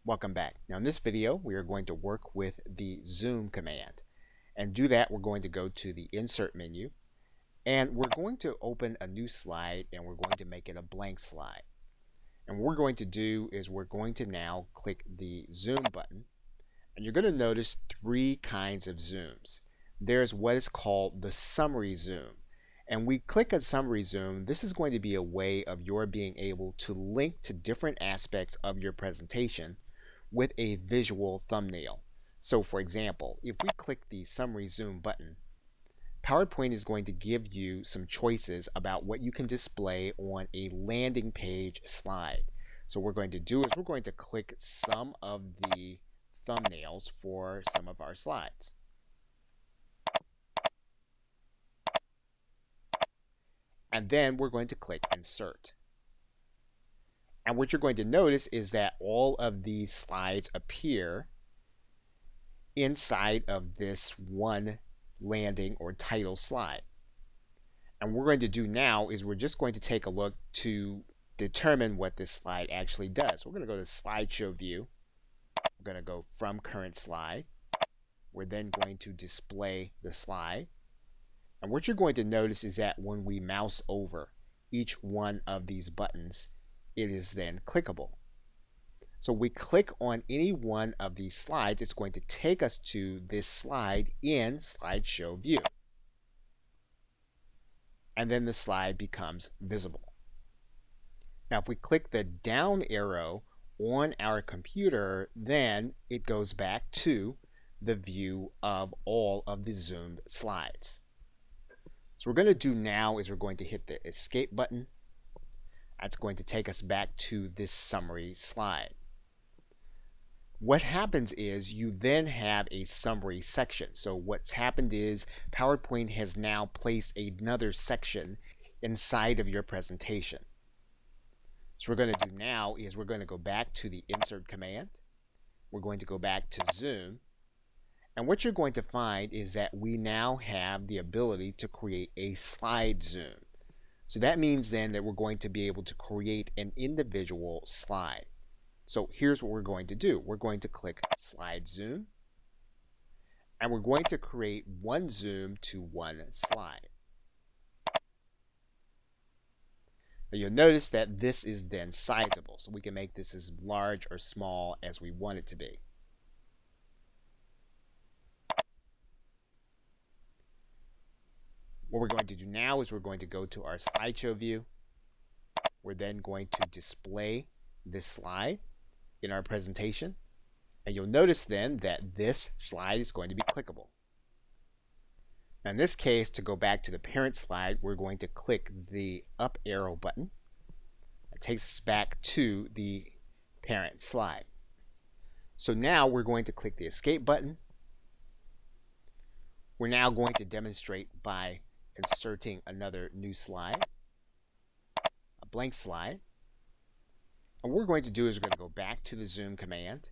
Welcome back. Now in this video, we are going to work with the zoom command. And to do that, we're going to go to the insert menu and we're going to open a new slide and we're going to make it a blank slide. And what we're going to do is we're going to now click the zoom button and you're going to notice three kinds of zooms. There's what is called the summary zoom. And we click a summary zoom. This is going to be a way of your being able to link to different aspects of your presentation with a visual thumbnail. So for example, if we click the summary zoom button, PowerPoint is going to give you some choices about what you can display on a landing page slide. So what we're going to do is we're going to click some of the thumbnails for some of our slides. And then we're going to click insert. And what you're going to notice is that all of these slides appear inside of this one landing or title slide. And what we're going to do now is we're just going to take a look to determine what this slide actually does. We're going to go to slideshow view. We're going to go from current slide. We're then going to display the slide. And what you're going to notice is that when we mouse over each one of these buttons, it is then clickable. So we click on any one of these slides, it's going to take us to this slide in slideshow view. And then the slide becomes visible. Now if we click the down arrow on our computer, then it goes back to the view of all of the zoomed slides. So what we're going to do now is we're going to hit the escape button. That's going to take us back to this summary slide. What happens is you then have a summary section. So what's happened is PowerPoint has now placed another section inside of your presentation. So what we're going to do now is we're going to go back to the insert command. We're going to go back to zoom. And what you're going to find is that we now have the ability to create a slide zoom. So that means then that we're going to be able to create an individual slide. So here's what we're going to do. We're going to click slide zoom and we're going to create one zoom to one slide. Now you'll notice that this is then sizable, so we can make this as large or small as we want it to be. What we're going to do now is we're going to go to our slideshow view. We're then going to display this slide in our presentation. And you'll notice then that this slide is going to be clickable. Now in this case, to go back to the parent slide, we're going to click the up arrow button. It takes us back to the parent slide. So now we're going to click the escape button. We're now going to demonstrate by inserting another new slide, a blank slide. And what we're going to do is we're going to go back to the zoom command.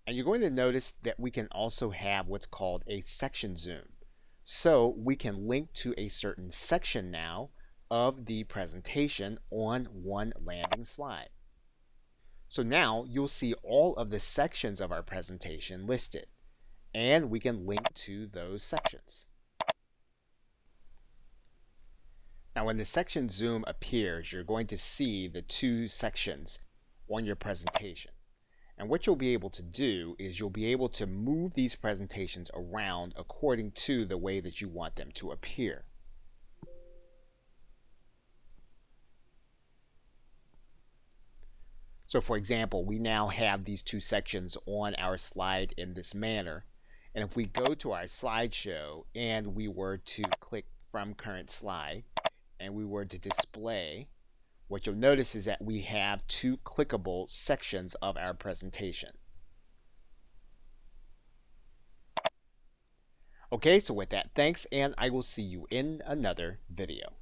And you're going to notice that we can also have what's called a section zoom. So we can link to a certain section now of the presentation on one landing slide. So now you'll see all of the sections of our presentation listed. And we can link to those sections. Now when the section zoom appears, you're going to see the two sections on your presentation. And what you'll be able to do is you'll be able to move these presentations around according to the way that you want them to appear. So for example, we now have these two sections on our slide in this manner. And if we go to our slideshow and we were to click from current slide and we were to display, what you'll notice is that we have two clickable sections of our presentation. Okay, so with that, thanks, and I will see you in another video.